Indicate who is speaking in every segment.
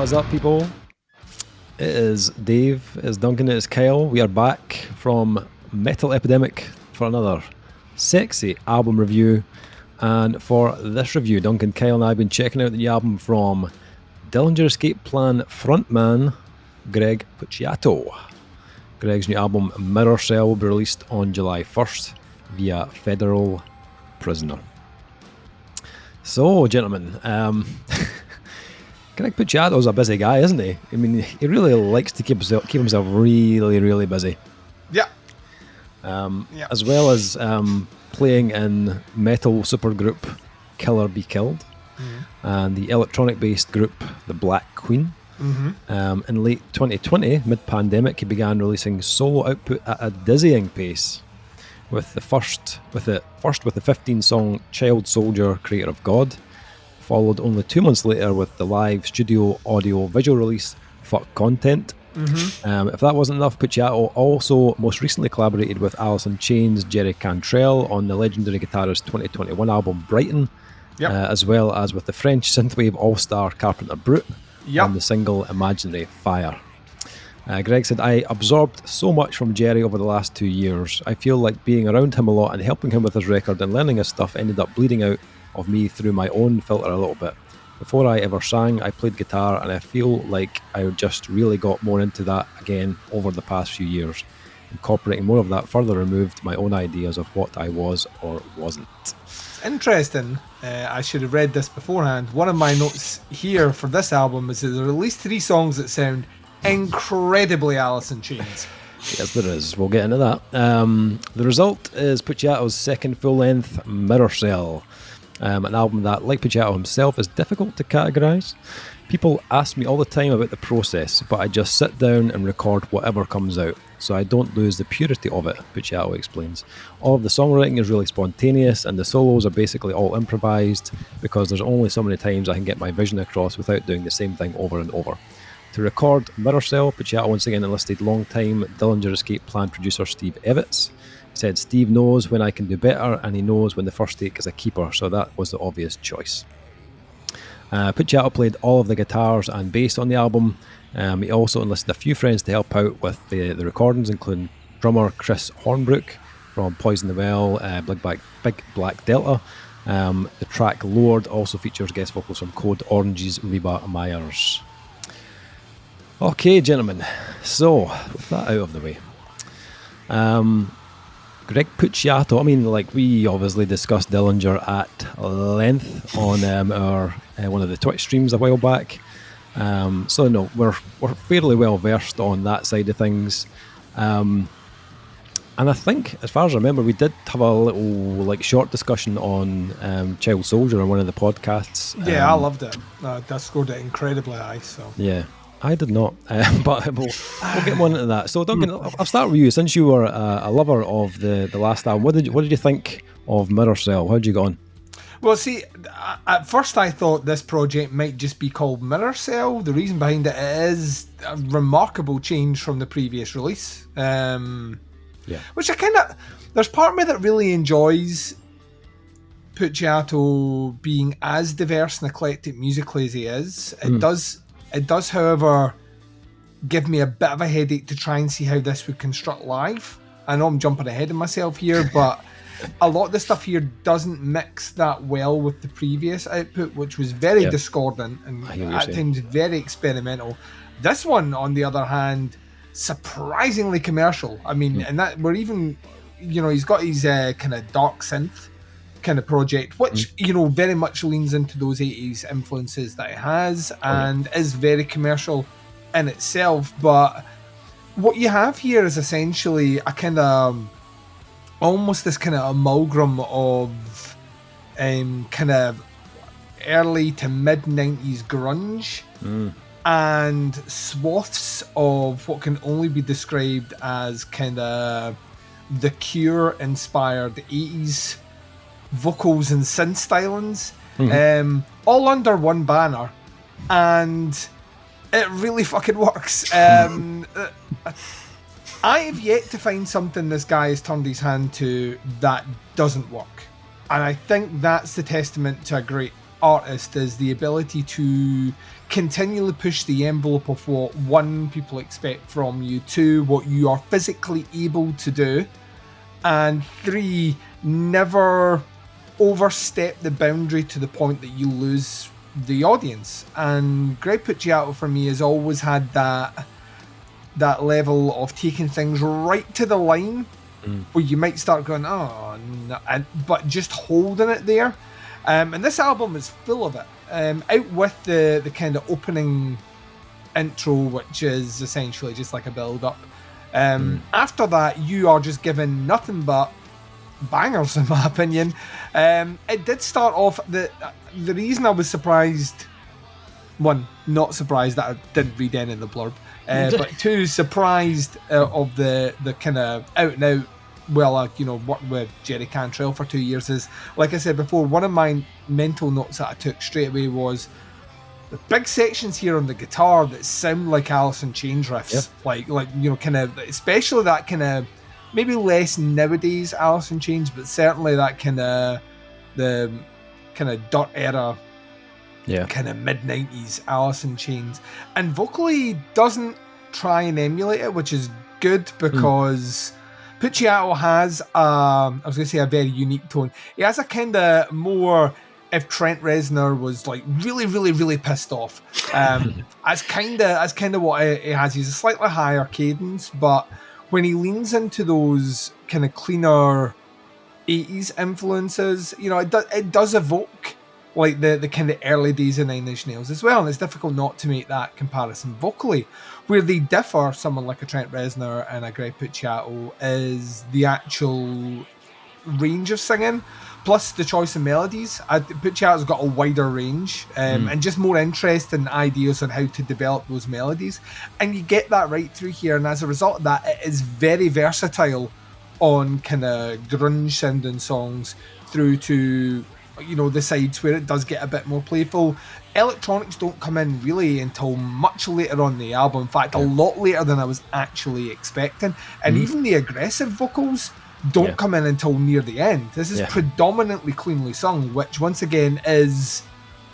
Speaker 1: What is up, people? It is Dave, it's Duncan, it's Kyle. We are back from Metal Epidemic for another sexy album review. And for this review, Duncan, Kyle and I have been checking out the album from Dillinger Escape Plan frontman Greg Puciato. Greg's new album Mirrorcell will be released on July 1st via Federal Prisoner. So, gentlemen, Greg Puciato's a busy guy, isn't he? I mean, he really likes to keep himself really, really busy.
Speaker 2: Yeah.
Speaker 1: As well as playing in metal supergroup Killer Be Killed and the electronic-based group The Black Queen. In late 2020, mid-pandemic, he began releasing solo output at a dizzying pace. With the 15-song Child Soldier, Creator of God, followed only 2 months later with the live studio audio visual release Fuck Content. If that wasn't enough, Puciato also most recently collaborated with Alice in Chains' Jerry Cantrell on the legendary guitarist's 2021 album Brighton, as well as with the French synthwave all-star Carpenter Brut on the single Imaginary Fire. Greg said, I absorbed so much from Jerry over the last 2 years. I feel like being around him a lot and helping him with his record and learning his stuff ended up bleeding out of me through my own filter a little bit. Before I ever sang, I played guitar, and I feel like I just really got more into that again over the past few years. Incorporating more of that further removed my own ideas of what I was or wasn't.
Speaker 2: Interesting. I should have read this beforehand. One of my notes here for this album is that there are at least 3 songs that sound incredibly Alice in Chains.
Speaker 1: Yes, there is. We'll get into that. The result is Puciato's second full-length Mirrorcell. An album that, like Puciato himself, is difficult to categorise. People ask me all the time about the process, but I just sit down and record whatever comes out, so I don't lose the purity of it, Puciato explains. All of the songwriting is really spontaneous, and the solos are basically all improvised, because there's only so many times I can get my vision across without doing the same thing over and over. To record Mirrorcell, Puciato once again enlisted long-time Dillinger Escape Plan producer Steve Evitts. He said, Steve knows when I can do better, and he knows when the first take is a keeper, so that was the obvious choice. Puciato played all of the guitars and bass on the album. He also enlisted a few friends to help out with the recordings, including drummer Chris Hornbrook from Poison the Well, Big Black Delta. The track Lord also features guest vocals from Code Orange's Reba Myers. Okay, gentlemen, so with that out of the way, Greg Puciato, I mean, like, we obviously discussed Dillinger at length on our one of the Twitch streams a while back. So no, we're fairly well versed on that side of things. And I think, as far as I remember, we did have a little short discussion on Child Soldier on one of the podcasts.
Speaker 2: Yeah, I loved it. That scored it incredibly high. So
Speaker 1: yeah. I did not, but we'll get more into that. So, Duncan, I'll start with you. Since you were a lover of the last album, what did you think of Mirrorcell? How did you get on?
Speaker 2: Well, see, at first I thought this project might just be called Mirrorcell. The reason behind it is a remarkable change from the previous release. Which there's part of me that really enjoys Puciato being as diverse and eclectic musically as he is. It does, however, give me a bit of a headache to try and see how this would construct live. I know I'm jumping ahead of myself here, but a lot of the stuff here doesn't mix that well with the previous output, which was very discordant and at times very experimental. This one, on the other hand, surprisingly commercial. I mean, and that we're even, he's got his kind of dark synth kind of project, which very much leans into those 80s influences that it has and is very commercial in itself. But what you have here is essentially a kind of almost this kind of amalgam of kind of early to mid 90s grunge and swaths of what can only be described as kind of The Cure inspired 80s vocals and synth stylings, all under one banner, and it really fucking works. I have yet to find something this guy has turned his hand to that doesn't work, and I think that's the testament to a great artist is the ability to continually push the envelope of what, one, people expect from you, two, what you are physically able to do, and three, never overstep the boundary to the point that you lose the audience. And Greg Puciato for me has always had that level of taking things right to the line where you might start going, oh no, but just holding it there. And this album is full of it. Out with the kind of opening intro, which is essentially just like a build-up. After that, you are just given nothing but bangers, in my opinion. It did start off, the reason I was surprised, one, not surprised that I didn't read any of the blurb, but two, surprised of the kind of out and out, well, worked with Jerry Cantrell for 2 years, is, like I said before, one of my mental notes that I took straight away was the big sections here on the guitar that sound like Alice in Chains riffs, like kind of, especially that kind of, maybe less nowadays Alice in Chains, but certainly that kind of, the kind of Dirt era, kind of mid-90s Alice in Chains. And vocally doesn't try and emulate it, which is good, because Puciato has, I was going to say, a very unique tone. He has a kind of more, if Trent Reznor was like really, really, really pissed off, as kind of what he has. He's a slightly higher cadence, but when he leans into those kind of cleaner 80s influences, it does evoke like the kind of early days of Nine Inch Nails as well, and it's difficult not to make that comparison vocally. Where they differ, someone like a Trent Reznor and a Greg Puciato, is the actual range of singing, plus the choice of melodies. Puciato's got a wider range, and just more interesting ideas on how to develop those melodies, and you get that right through here. And as a result of that, it is very versatile on kind of grunge sounding songs through to the sides where it does get a bit more playful. Electronics don't come in really until much later on the album. In fact, a lot later than I was actually expecting. And even the aggressive vocals don't come in until near the end. This is predominantly cleanly sung, which once again is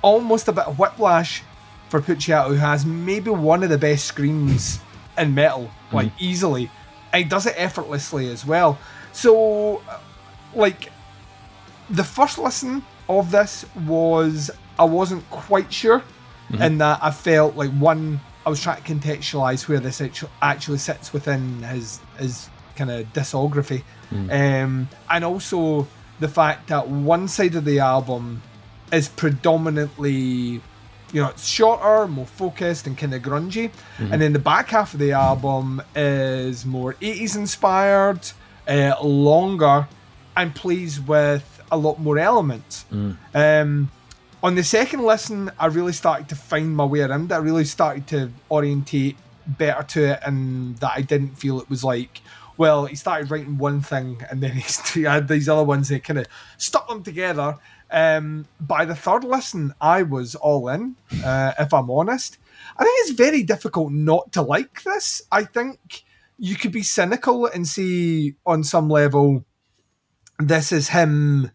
Speaker 2: almost a bit of whiplash for Puciato, who has maybe one of the best screams in metal, like easily. And he does it effortlessly as well. So, like, the first listen of this was, I wasn't quite sure, in that I felt like, one, I was trying to contextualize where this actually sits within his kind of discography, and also the fact that one side of the album is predominantly, it's shorter, more focused and kind of grungy, and then the back half of the album is more 80s inspired, longer, and plays with a lot more elements. On the second listen, I really started to find my way around it. I really started to orientate better to it, and that I didn't feel it was like, well, he started writing one thing and then he had these other ones that kind of stuck them together. By the third listen, I was all in, if I'm honest. I think it's very difficult not to like this. I think you could be cynical and see on some level, this is him.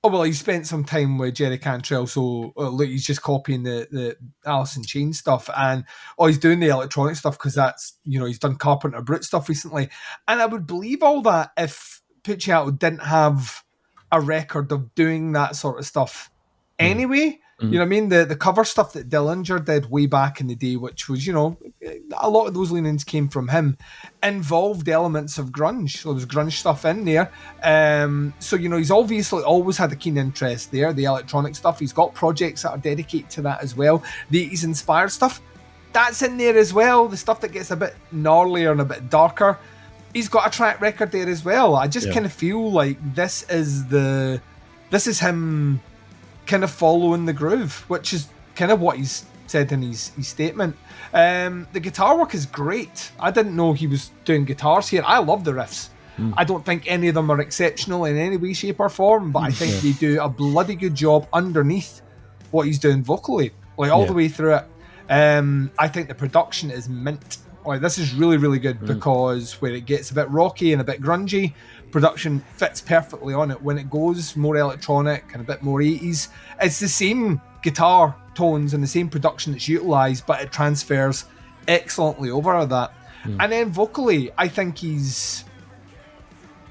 Speaker 2: Oh, well, he spent some time with Jerry Cantrell, so look, he's just copying the Alice in Chains stuff, and he's doing the electronic stuff because that's, he's done Carpenter Brut stuff recently. And I would believe all that if Puciato didn't have a record of doing that sort of stuff anyway. You know what I mean? The cover stuff that Dillinger did way back in the day, which was, a lot of those leanings came from him, involved elements of grunge. So there was grunge stuff in there. So, he's obviously always had a keen interest there, the electronic stuff. He's got projects that are dedicated to that as well. The 80s inspired stuff, that's in there as well. The stuff that gets a bit gnarlier and a bit darker, he's got a track record there as well. I just kind of feel like this is him kind of following the groove, which is kind of what he's said in his statement. The guitar work is great. I didn't know he was doing guitars here. I love the riffs. I don't think any of them are exceptional in any way, shape or form, but I think they do a bloody good job underneath what he's doing vocally, like all the way through it. I think the production is mint Like, this is really, really good because where it gets a bit rocky and a bit grungy, production fits perfectly on it. When it goes more electronic and a bit more 80s, it's the same guitar tones and the same production that's utilised, but it transfers excellently over that. And then vocally, I think he's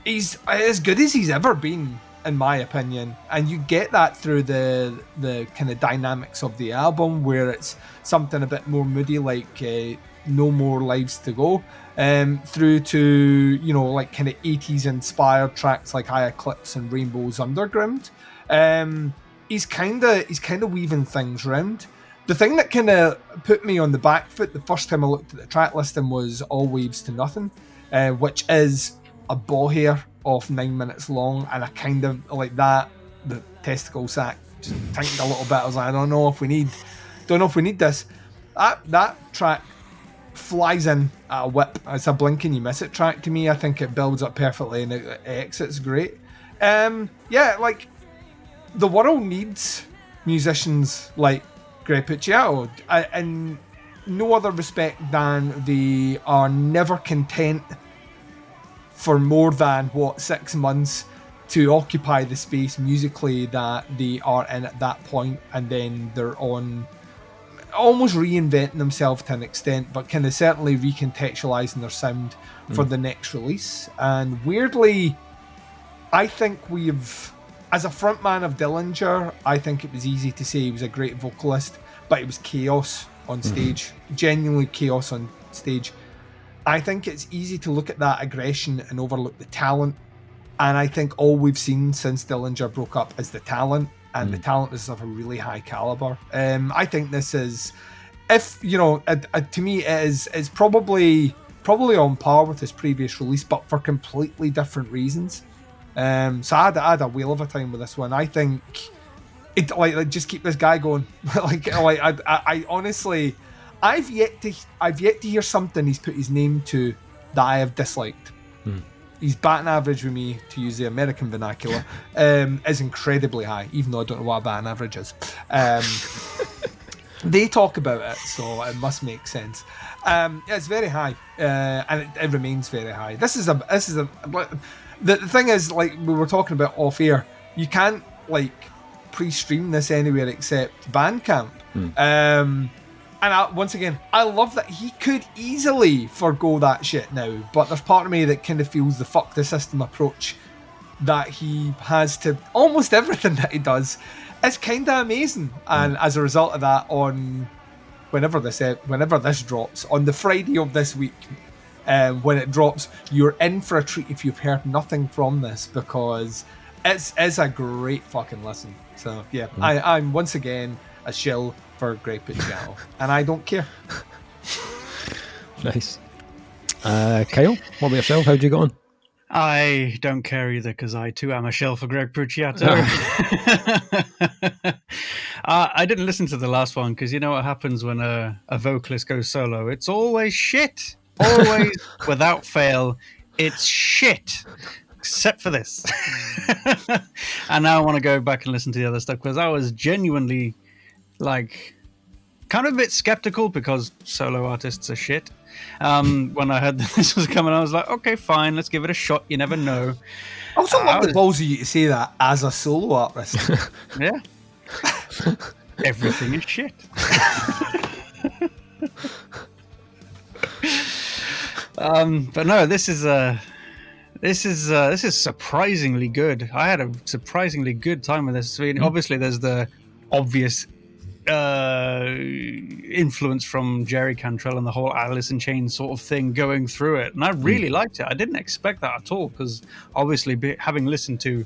Speaker 2: as good as he's ever been, in my opinion. And you get that through the kind of dynamics of the album, where it's something a bit more moody, like No More Lives to Go, through to, you know, like kind of 80s inspired tracks like High Eclipse and Rainbows Underground. He's kind of weaving things round. The thing that kind of put me on the back foot the first time I looked at the track listing was All Waves to Nothing, which is a ball hair of 9 minutes long, and I kind of like that. The testicle sack just tanked a little bit. I was like, I don't know if we need this. That track flies in at a whip. It's a blink and you miss it track to me. I think it builds up perfectly and it exits great. Like, the world needs musicians like Greg Puciato, in no other respect than they are never content for more than 6 months to occupy the space musically that they are in at that point, and then they're on almost reinventing themselves to an extent, but kind of certainly recontextualizing their sound for the next release. And weirdly, I think as a frontman of Dillinger, I think it was easy to say he was a great vocalist, but it was chaos on stage, genuinely chaos on stage. I think it's easy to look at that aggression and overlook the talent. And I think all we've seen since Dillinger broke up is the talent, and the talent is of a really high caliber. I think this is, if you know, to me, it's probably on par with his previous release, but for completely different reasons. So I had a whale of a time with this one. I think it like just keep this guy going. I honestly, I've yet to hear something he's put his name to that I have disliked. His batting average with me, to use the American vernacular, is incredibly high, even though I don't know what a batting average is. They talk about it, so it must make sense. It's very high, and it remains very high. The thing is, like we were talking about off air, you can't like pre-stream this anywhere except Bandcamp. And once again, I love that he could easily forgo that shit now, but there's part of me that kind of feels the fuck the system approach that he has to almost everything that he does is kind of amazing. And as a result of that, on whenever this drops, on the Friday of this week, when it drops, you're in for a treat if you've heard nothing from this, because it's a great fucking listen. So yeah, I'm once again a shill for Greg Puciato, and I don't care.
Speaker 1: Nice. Kyle, what about yourself? How'd you go on?
Speaker 3: I don't care either, because I too am a shill for Greg Puciato. I didn't listen to the last one, because you know what happens when a vocalist goes solo? It's always shit. Always, without fail, it's shit. Except for this. And now I want to go back and listen to the other stuff, because I was genuinely like kind of a bit skeptical, because solo artists are shit. When I heard that this was coming, I was like, okay, fine, let's give it a shot. You never know.
Speaker 2: I also love the balls of you to say that as a solo artist.
Speaker 3: Yeah. Everything is shit. But no, this is surprisingly good. I had a surprisingly good time with this. I mean, obviously, there's the obvious influence from Jerry Cantrell and the whole Alice in Chains sort of thing going through it, and I really liked it. I didn't expect that at all, because obviously, having listened to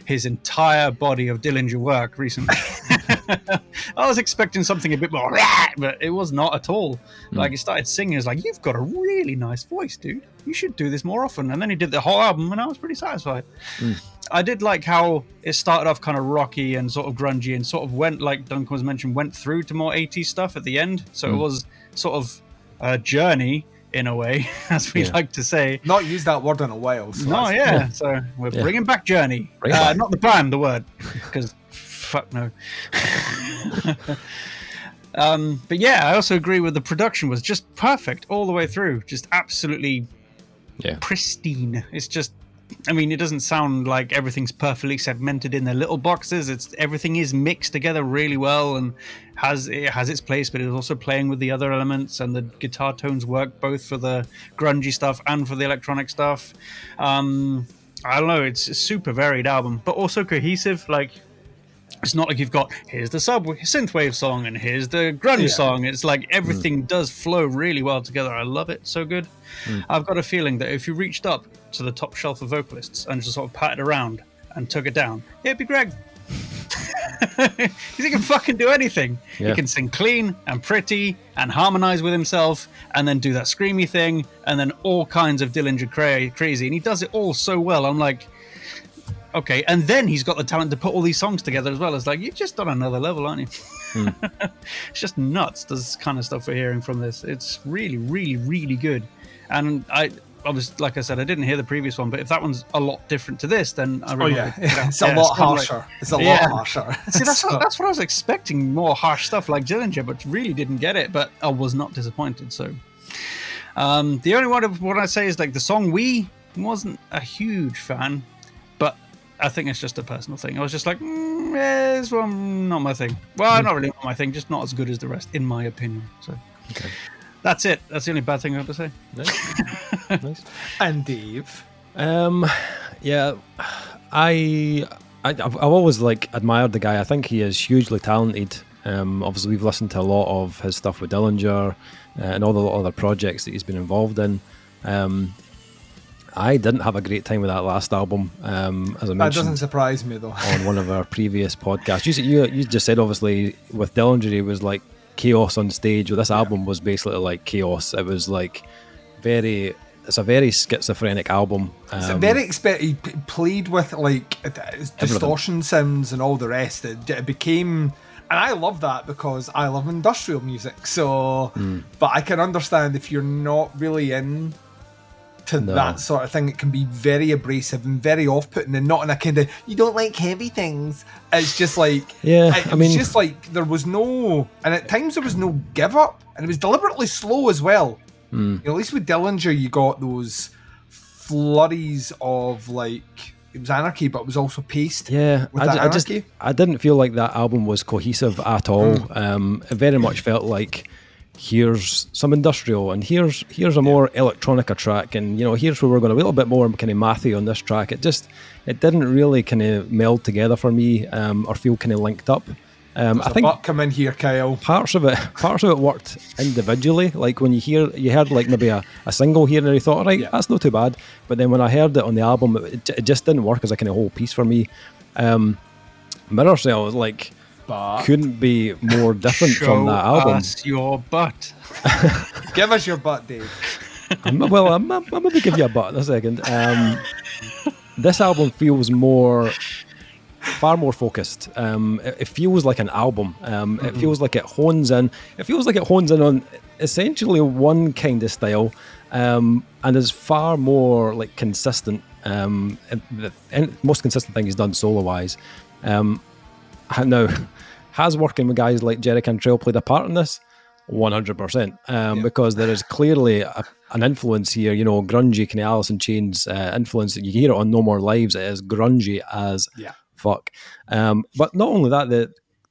Speaker 3: his entire body of Dillinger work recently, I was expecting something a bit more, but it was not at all. Like, he started singing, it's like, you've got a really nice voice, dude. You should do this more often. And then he did the whole album, and I was pretty satisfied. I did like how it started off kind of rocky and sort of grungy, and sort of went, like Duncan was mentioned, went through to more 80s stuff at the end. So it was sort of a journey in a way, as we like to say.
Speaker 2: Not used that word in a while. So
Speaker 3: so we're bringing back Journey. Not the band, the word, because fuck no. But yeah, I also agree with the production was just perfect all the way through. Just absolutely pristine. It's just, I mean, it doesn't sound like everything's perfectly segmented in their little boxes. Everything is mixed together really well and it has its place, but it's also playing with the other elements, and the guitar tones work both for the grungy stuff and for the electronic stuff. I don't know, it's a super varied album, but also cohesive. Like, it's not like you've got, here's the synthwave song and here's the grunge song. It's like everything does flow really well together. I love it. So good. I've got a feeling that if you reached up to the top shelf of vocalists and just sort of patted around and took it down, it'd be Greg. Because he can fucking do anything. He can sing clean and pretty and harmonize with himself and then do that screamy thing and then all kinds of Dillinger crazy. And he does it all so well. I'm like, okay, and then he's got the talent to put all these songs together as well. It's like, you're just on another level, aren't you? It's just nuts, this kind of stuff we're hearing from this. It's really, really, really good. And I was, like I said, I didn't hear the previous one, but if that one's a lot different to this, then I really
Speaker 2: it's a lot harsher. It's a lot harsher.
Speaker 3: See, that's what I was expecting, more harsh stuff like Dillinger, but really didn't get it, but I was not disappointed. So the only one of what I say is, like, the song We wasn't a huge fan, but I think it's just a personal thing. I was just like, this one not my thing. Well, not really not my thing, just not as good as the rest, in my opinion. So that's it. That's the only bad thing I have to say.
Speaker 1: Nice.
Speaker 2: And Dave?
Speaker 1: Yeah, I've always admired the guy. I think he is hugely talented. Obviously, we've listened to a lot of his stuff with Dillinger and all the other projects that he's been involved in. I didn't have a great time with that last album, as I mentioned.
Speaker 2: That doesn't surprise me, though.
Speaker 1: On one of our previous podcasts. You just said, obviously, with Dillinger, he was like chaos on stage. Well, this album was basically like chaos. It was like it's a very schizophrenic album.
Speaker 2: It's he played with distortion sounds and all the rest. It became, and I love that because I love industrial music. So, but I can understand if you're not really in to that sort of thing, it can be very abrasive and very off-putting, and not in a kind of, you don't like heavy things. It's just like, it's just like there was no, and at times there was no give up, and it was deliberately slow as well. At least with Dillinger, you got those flurries of it was anarchy, but it was also paced. Yeah,
Speaker 1: I didn't feel like that album was cohesive at all. It very much felt like, here's some industrial, and here's a more electronica track, and here's where we're going to be a little bit more kind of mathy on this track. It didn't really kind of meld together for me, or feel kind of linked up. I think
Speaker 2: come in here, Kyle.
Speaker 1: Parts of it worked individually. Like when you heard maybe a single here, and you thought, right, that's not too bad. But then when I heard it on the album, it just didn't work as a kind of whole piece for me. Mirrorcell couldn't be more different from that album.
Speaker 3: Show us your butt.
Speaker 2: Give us your butt, Dave.
Speaker 1: I'm going to give you a butt in a second. This album feels far more focused. It feels like an album. It feels like it hones in. It feels like it hones in on essentially one kind of style, and is far more consistent. The most consistent thing he's done solo-wise. Now, has working with guys like Jerry Cantrell played a part in this? 100%. Because there is clearly an influence here, grungy kind of Alice in Chains influence. You can hear it on No More Lives. It is grungy as fuck. But not only that,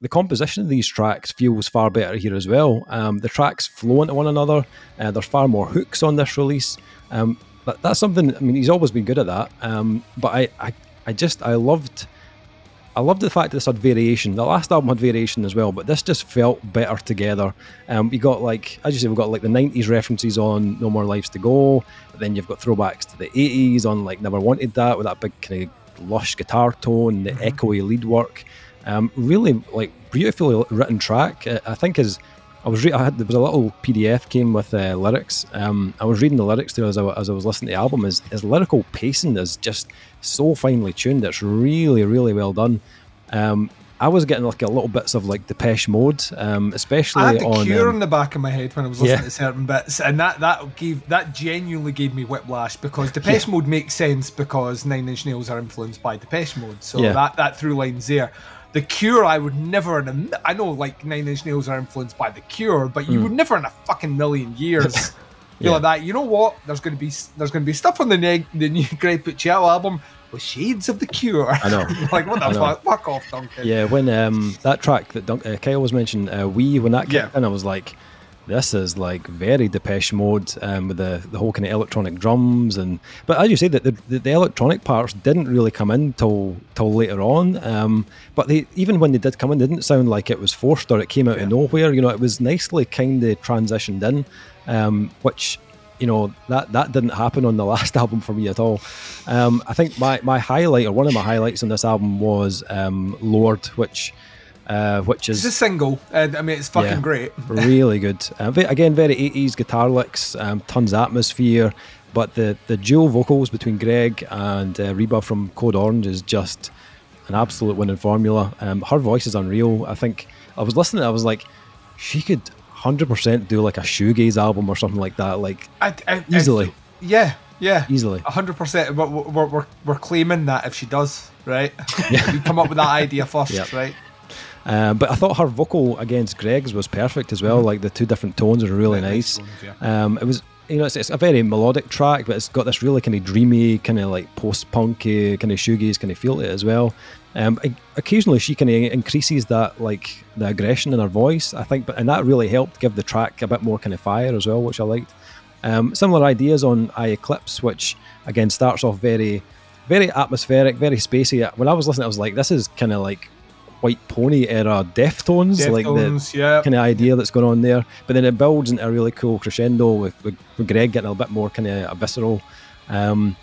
Speaker 1: the composition of these tracks feels far better here as well. The tracks flow into one another. There's far more hooks on this release. That's something, I mean, he's always been good at that. But I loved the fact that this had variation. The last album had variation as well, but this just felt better together. We got as you say, we've got the 90s references on No More Lives to Go, but then you've got throwbacks to the 80s on Never Wanted That, with that big kind of lush guitar tone, the echoey lead work. Really beautifully written track. I think there was a little PDF came with lyrics. I was reading the lyrics there as I was listening to the album. His lyrical pacing is just so finely tuned. It's really, really well done. I was getting a little bits of Depeche Mode, especially
Speaker 2: I had the
Speaker 1: on
Speaker 2: Cure in the back of my head when I was listening to certain bits, and that genuinely gave me whiplash, because Depeche Mode makes sense because Nine Inch Nails are influenced by Depeche Mode, so that through line's there. The Cure, I would never. I know, like, Nine Inch Nails are influenced by The Cure, but you would never in a fucking million years feel like that. You know what? There's going to be stuff on the new Greg Puciato album with shades of The Cure.
Speaker 1: I know.
Speaker 2: Like, what the fuck? Fuck off, Duncan.
Speaker 1: Yeah, when that track that Kyle was mentioning, when that kicked in, I was like, this is like very Depeche Mode, with the whole kind of electronic drums, but as you say, that the electronic parts didn't really come in till later on. But even when they did come in, they didn't sound like it was forced or it came out of nowhere. It was nicely kind of transitioned in, which that didn't happen on the last album for me at all. I think my highlight, or one of my highlights on this album, was Lord, which is
Speaker 2: it's a single. I mean, it's fucking great.
Speaker 1: Really good. Again, very 80s guitar licks, tons of atmosphere, but the dual vocals between Greg and Reba from Code Orange is just an absolute winning formula. Her voice is unreal. I think I was listening, I was like, she could 100% do like a shoegaze album or something like that, like easily.
Speaker 2: Yeah,
Speaker 1: easily,
Speaker 2: 100%. We're claiming that if she does, right? We come up with that idea first, right?
Speaker 1: But I thought her vocal against Greg's was perfect as well. Like the two different tones are really nice. It was, it's a very melodic track, but it's got this really kind of dreamy, kind of like post-punky, kind of shoegaze kind of feel to it as well. Occasionally she kind of increases that, like the aggression in her voice, I think, and that really helped give the track a bit more kind of fire as well, which I liked. Similar ideas on I Eclipse, which again starts off very, very atmospheric, very spacey. When I was listening, I was like, this is kind of like White Pony era Deftones, like the kind of idea that's going on there. But then it builds into a really cool crescendo with Greg getting a bit more kind of visceral. And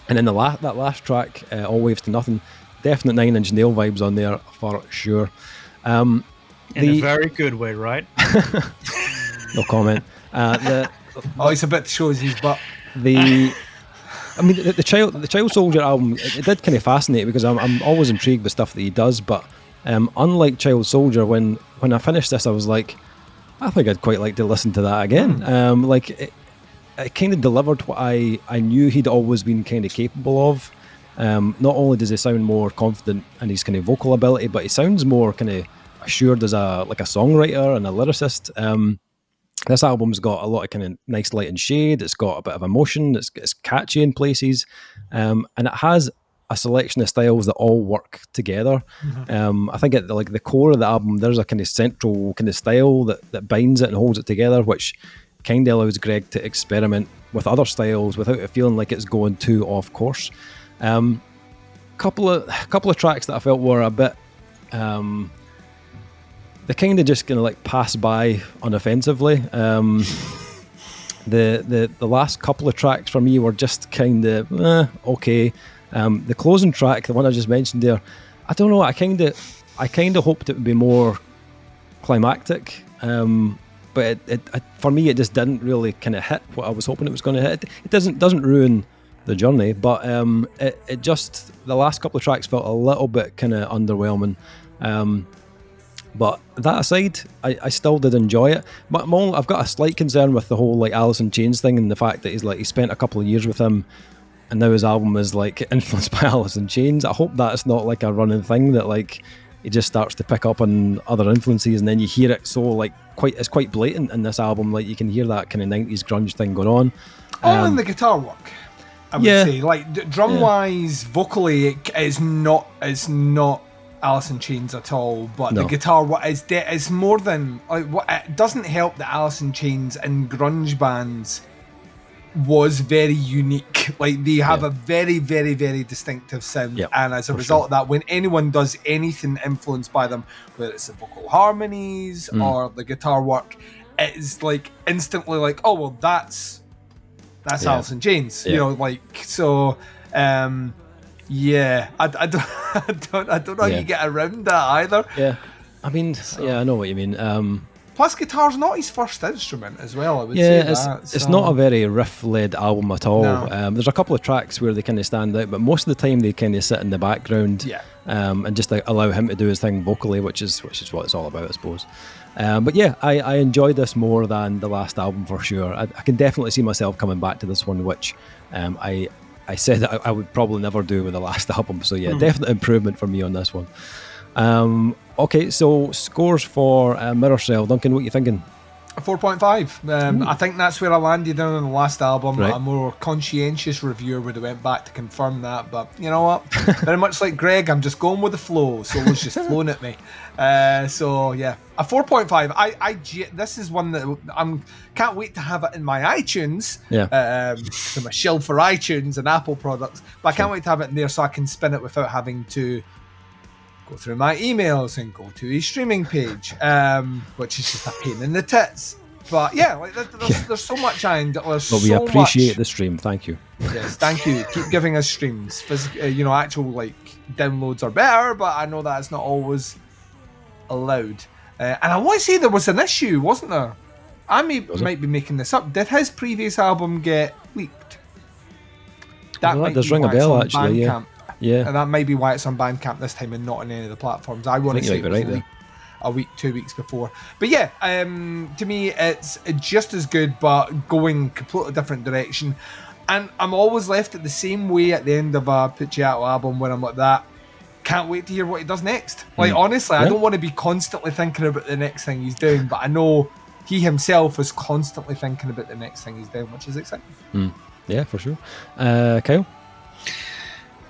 Speaker 1: then that last track, All Waves to Nothing, definite Nine Inch Nail vibes on there for sure. In
Speaker 3: a very good way, right?
Speaker 1: No comment.
Speaker 2: It's a bit shows his butt.
Speaker 1: The Child Soldier album, it did kind of fascinate because I'm always intrigued with stuff that he does, but unlike Child Soldier, when I finished this, I was like, I think I'd quite like to listen to that again. Like it kind of delivered what I knew he'd always been kind of capable of. Not only does he sound more confident in his kind of vocal ability, but he sounds more kind of assured as a songwriter and a lyricist. This album's got a lot of kind of nice light and shade. It's got a bit of emotion. It's catchy in places, and it has a selection of styles that all work together. I think at the core of the album, there's a kind of central kind of style that binds it and holds it together, which kind of allows Greg to experiment with other styles without it feeling like it's going too off course. Couple of tracks that I felt were a bit. They kind of just gonna like pass by unoffensively. The last couple of tracks for me were just kind of okay. The closing track, the one I just mentioned there, I don't know. I kind of hoped it would be more climactic, but it for me it just didn't really kind of hit what I was hoping it was going to hit. It doesn't ruin the journey, but it just, the last couple of tracks felt a little bit kind of underwhelming. But that aside, I still did enjoy it. But I've got a slight concern with the whole like Alice in Chains thing, and the fact that he spent a couple of years with him, and now his album is like influenced by Alice in Chains. I hope that's not like a running thing, that like he just starts to pick up on other influences, and then you hear it so like it's quite blatant in this album. Like you can hear that kind of 90s grunge thing going on.
Speaker 2: All in the guitar work, I would say. Like drum wise, vocally, it is not Alice in Chains at all, but the guitar is more than it doesn't help that Alice in Chains and grunge bands was very unique. Like they have a very, very, very distinctive sound, and as a result of that, when anyone does anything influenced by them, whether it's the vocal harmonies or the guitar work, it is like instantly like, oh well, that's Alice in Chains, you know, like so. Yeah, I don't know how you get around that either.
Speaker 1: Yeah, I mean, I know what you mean.
Speaker 2: Plus, guitar's not his first instrument as well, I would say
Speaker 1: it's not a very riff-led album at all. No. There's a couple of tracks where they kind of stand out, but most of the time they kind of sit in the background and just like, allow him to do his thing vocally, which is what it's all about, I suppose. But yeah, I enjoyed this more than the last album for sure. I can definitely see myself coming back to this one, which I said that I would probably never do with the last album. So yeah, definite improvement for me on this one. Okay, so scores for Mirrorcell. Duncan, what are you thinking?
Speaker 2: A 4.5. I think that's where I landed on the last album.
Speaker 1: Right.
Speaker 2: A more conscientious reviewer would have went back to confirm that, but you know what? Very much like Greg, I'm just going with the flow. So it's just flowing at me. So yeah, a 4.5. This is one that can't wait to have it in my iTunes.
Speaker 1: Yeah.
Speaker 2: I'm a shill for iTunes and Apple products, but I can't wait to have it in there so I can spin it without having to go through my emails and go to a streaming page, which is just a pain in the tits. But yeah, like there's so much, and there's
Speaker 1: But we
Speaker 2: so
Speaker 1: appreciate
Speaker 2: much.
Speaker 1: the stream. Thank you.
Speaker 2: Yes, thank you. Keep giving us streams. Actual like downloads are better, but I know that it's not always allowed. And I want to say there was an issue, wasn't there? I might be making this up. Did his previous album get leaked?
Speaker 1: That does ring a bell, actually.
Speaker 2: Bandcamp.
Speaker 1: Yeah.
Speaker 2: And that might be why it's on Bandcamp this time and not on any of the platforms. I want to say it was
Speaker 1: right
Speaker 2: a week, 2 weeks before. But yeah, to me, it's just as good, but going completely different direction. And I'm always left at the same way at the end of a Puciato album when I'm like that. Can't wait to hear what he does next. Like, honestly, I don't want to be constantly thinking about the next thing he's doing, but I know he himself is constantly thinking about the next thing he's doing, which is exciting.
Speaker 1: Yeah, for sure. Kyle?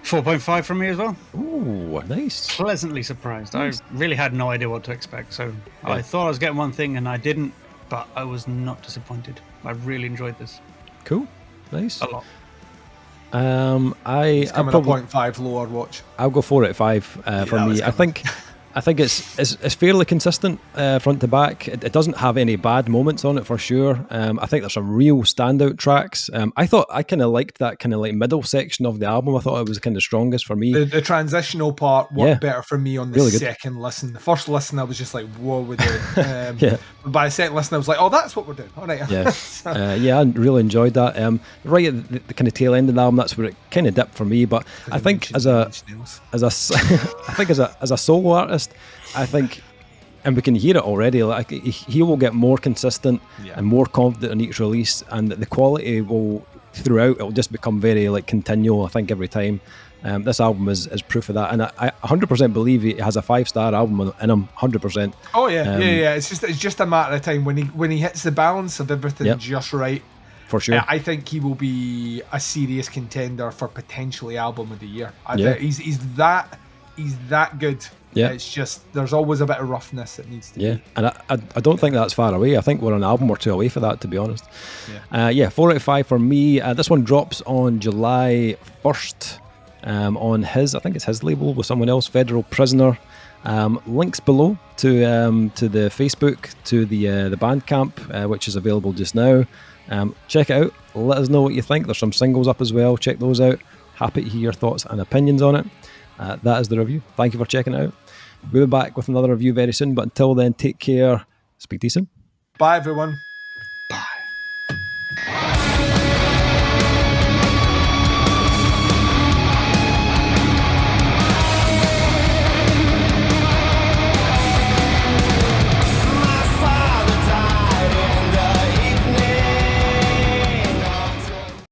Speaker 3: 4.5 from me as well.
Speaker 1: Ooh, nice.
Speaker 3: Pleasantly surprised. I really had no idea what to expect. So I thought I was getting one thing and I didn't, but I was not disappointed. I really enjoyed this.
Speaker 1: Cool. Nice.
Speaker 3: A lot.
Speaker 2: He's coming a 0.5 lower watch.
Speaker 1: I'll go 4 out of 5 for me. I think it's fairly consistent front to back. It doesn't have any bad moments on it for sure. I think there's some real standout tracks. I kind of liked that kind of like middle section of the album. I thought it was kind of strongest for me.
Speaker 2: The transitional part worked better for me on the
Speaker 1: really
Speaker 2: second listen. The first listen I was just like, whoa, we're doing. But by the second listen I was like, oh, that's what we're doing. All right.
Speaker 1: Yeah, I really enjoyed that. Right at the kind of tail end of the album, that's where it kind of dipped for me. But I think as a solo artist, I think, and we can hear it already, like he will get more consistent and more confident in each release, and the quality will throughout, it'll just become very like continual, I think, every time. This album is proof of that, and I 100% believe he has a 5-star album in him, 100%.
Speaker 2: Oh yeah. It's just a matter of time when he hits the balance of everything just right.
Speaker 1: For sure.
Speaker 2: I think he will be a serious contender for potentially album of the year. He's that good. Yeah. It's just there's always a bit of roughness that needs to be.
Speaker 1: And I don't think that's far away. I think we're an album or two away for that, to be honest. 4 out of 5 for me. This one drops on July 1st on his, I think it's his label with someone else, Federal Prisoner. Links below to the Facebook, to the Bandcamp, which is available just now. Check it out. Let us know what you think. There's some singles up as well. Check those out. Happy to hear your thoughts and opinions on it. That is the review. Thank you for checking it out. We'll be back with another review very soon, but until then, take care. Speak to you soon.
Speaker 2: Bye, everyone.